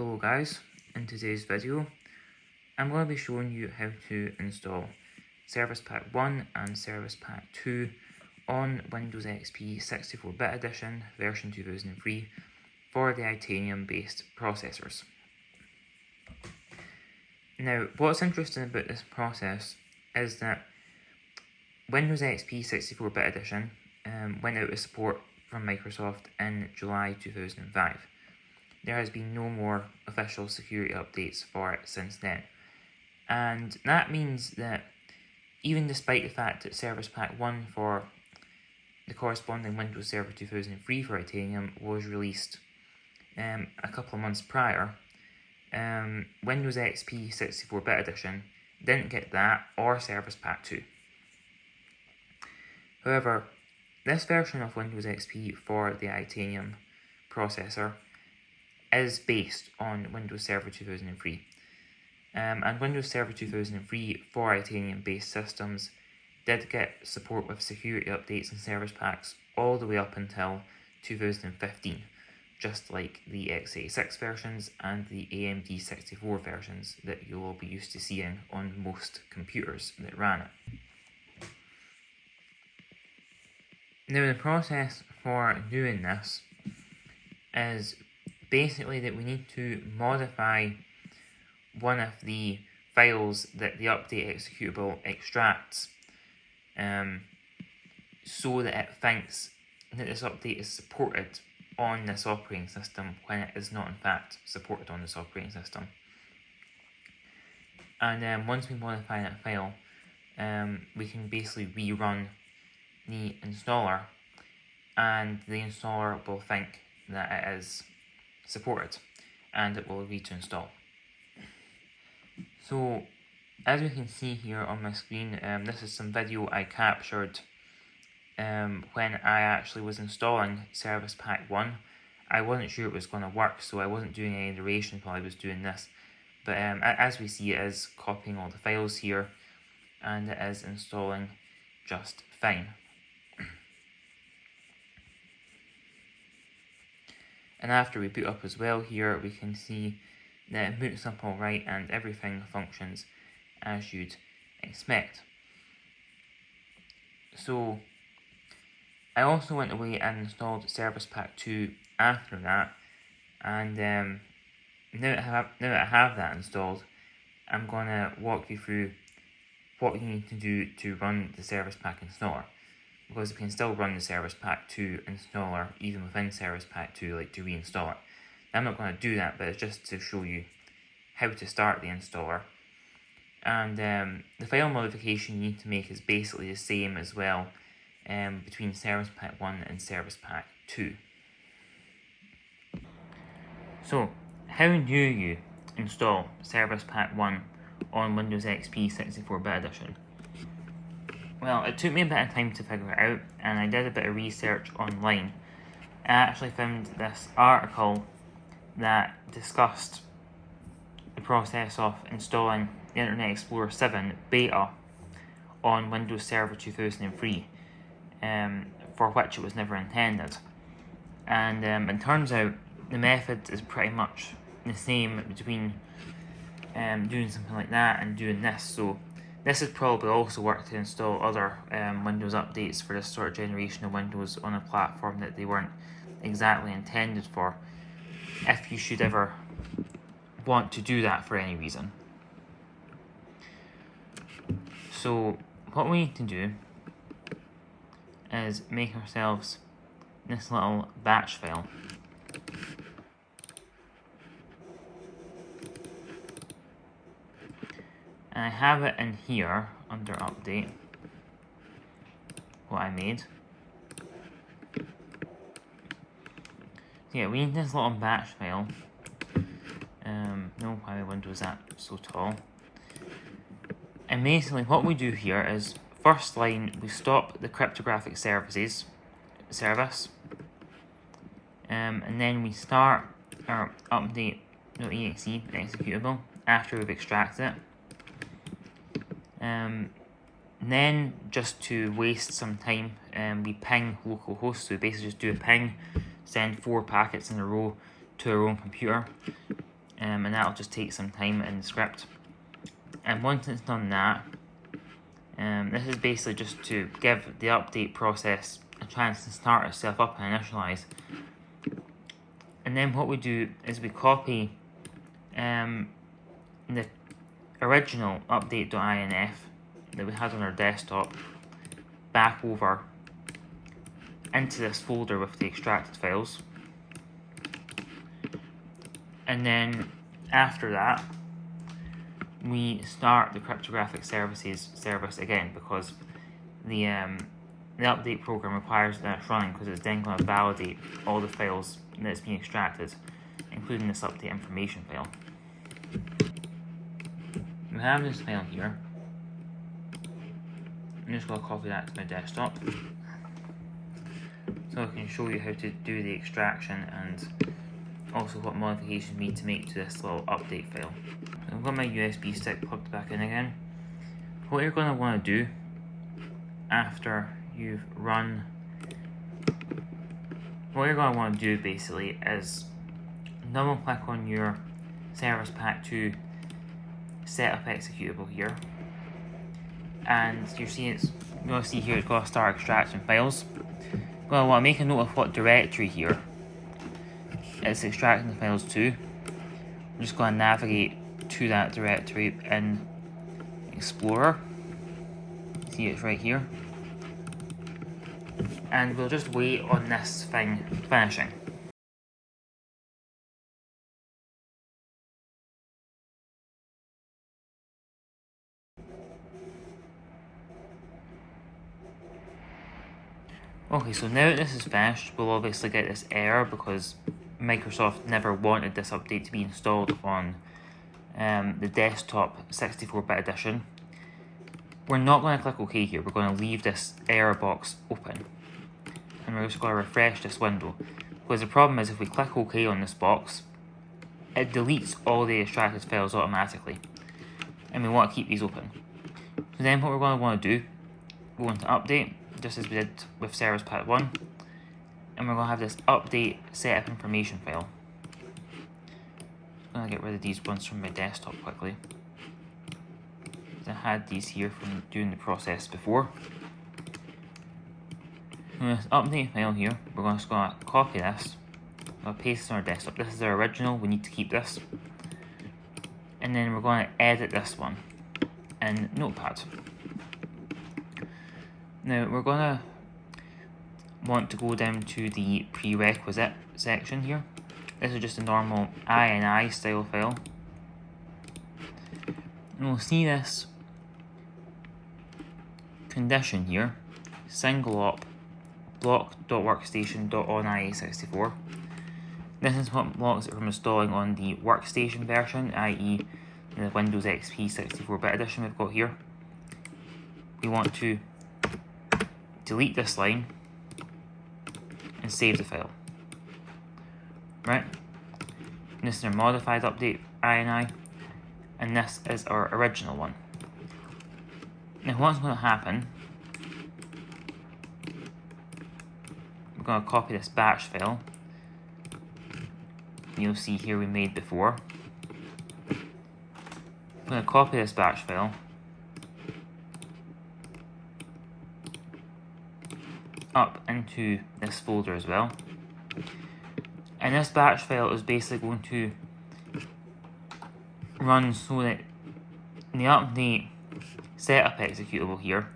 Hello guys, in today's video I'm going to be showing you how to install Service Pack 1 and Service Pack 2 on Windows XP 64-bit edition version 2003 for the Itanium based processors. Now what's interesting about this process is that Windows XP 64-bit edition went out of support from Microsoft in July 2005. There has been no more official security updates for it since then. And that means that even despite the fact that Service Pack 1 for the corresponding Windows Server 2003 for Itanium was released a couple of months prior, Windows XP 64-bit edition didn't get that or Service Pack 2. However, this version of Windows XP for the Itanium processor is based on Windows Server 2003. And Windows Server 2003 for Itanium based systems did get support with security updates and service packs all the way up until 2015, just like the x86 versions and the AMD 64 versions that you will be used to seeing on most computers that ran it. Now the process for doing this is basically that we need to modify one of the files that the update executable extracts so that it thinks that this update is supported on this operating system when it is not in fact supported on this operating system. And then once we modify that file, we can basically rerun the installer, and the installer will think that it is supported and it will agree to install. So as we can see here on my screen, this is some video I captured when I actually was installing Service Pack 1. I wasn't sure it was going to work, so I wasn't doing any narration while I was doing this, but as we see, it is copying all the files here and it is installing just fine. And after we boot up as well here, we can see that it boots up alright and everything functions as you'd expect. So I also went away and installed Service Pack 2 after that, and now that I have that installed, I'm going to walk you through what you need to do to run the Service Pack installer. Because we can still run the Service Pack 2 installer even within Service Pack 2, like to reinstall it. I'm not going to do that, but it's just to show you how to start the installer. And the file modification you need to make is basically the same as well between Service Pack 1 and Service Pack 2. So, how do you install Service Pack 1 on Windows XP 64-bit edition? Well, it took me a bit of time to figure it out, and I did a bit of research online. I actually found this article that discussed the process of installing the Internet Explorer 7 beta on Windows Server 2003, for which it was never intended. And it turns out the method is pretty much the same between doing something like that and doing this. So this has probably also worked to install other Windows updates for this sort of generation of Windows on a platform that they weren't exactly intended for, if you should ever want to do that for any reason. So what we need to do is make ourselves this little batch file. And I have it in here under update, what I made. So yeah, we need this little batch file. No, why my window's that so tall. And basically what we do here is, first line, we stop the cryptographic service, and then we start our update.exe executable after we've extracted it. Then, just to waste some time, we ping localhost. So we basically just do a ping, send 4 packets in a row to our own computer. and that'll just take some time in the script. And once it's done that, this is basically just to give the update process a chance to start itself up and initialize. And then what we do is we copy the original update.inf that we had on our desktop back over into this folder with the extracted files. And then after that, we start the cryptographic services service again, because the update program requires that it's running, because it's then going to validate all the files that's being extracted, including this update information file. We have this file here. I'm just going to copy that to my desktop so I can show you how to do the extraction and also what modifications we need to make to this little update file. So I've got my USB stick plugged back in again. What you're going to want to do after you've run, what you're going to want to do basically is double click on your Service Pack 2 setup executable here, and you're going to see here it's got to start extracting files. You're going to want to make a note of what directory here it's extracting the files to. I'm just going to navigate to that directory in Explorer. See, it's right here. And we'll just wait on this thing finishing. Okay, so now that this is finished, we'll obviously get this error because Microsoft never wanted this update to be installed on the desktop 64-bit edition. We're not going to click OK here, we're going to leave this error box open. And we're just going to refresh this window. Because the problem is, if we click OK on this box, it deletes all the extracted files automatically. And we want to keep these open. So then what we're going to want to do, we're going to update, just as we did with Service Pack 1. And we're going to have this update setup information file. I'm going to get rid of these ones from my desktop quickly. I had these here from doing the process before. In this update file here, we're just going to copy this. I'll paste it on our desktop. This is our original, we need to keep this. And then we're going to edit this one in Notepad. Now we're going to want to go down to the prerequisite section here. This is just a normal INI style file. And we'll see this condition here, single op block.workstation.onia64. This is what blocks it from installing on the workstation version, i.e. the Windows XP 64-bit edition we've got here. We want to delete this line and save the file. Right? And this is our modified update INI, and this is our original one. Now what's going to happen, we're going to copy this batch file. You'll see here we made before. I'm going to copy this batch file up into this folder as well. And this batch file is basically going to run so that in the update setup executable here,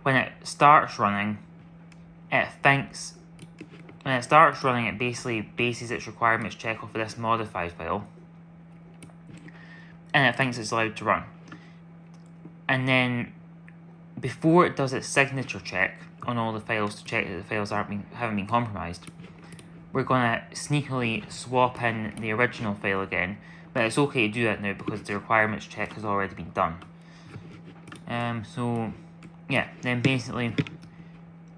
when it starts running, it basically bases its requirements check off of this modified file, and it thinks it's allowed to run. And then before it does its signature check on all the files to check that the files haven't been compromised, we're going to sneakily swap in the original file again, but it's okay to do that now because the requirements check has already been done. So yeah, then basically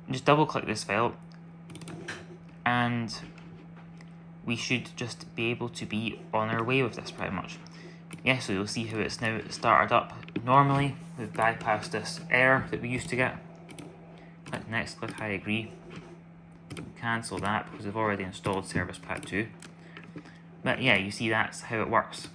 just double click this file and we should just be able to be on our way with this pretty much. Yeah, so you'll see how it's now started up normally. We've bypassed this error that we used to get. Click next, click I agree. Cancel that because we've already installed Service Pack 2. But yeah, you see, that's how it works.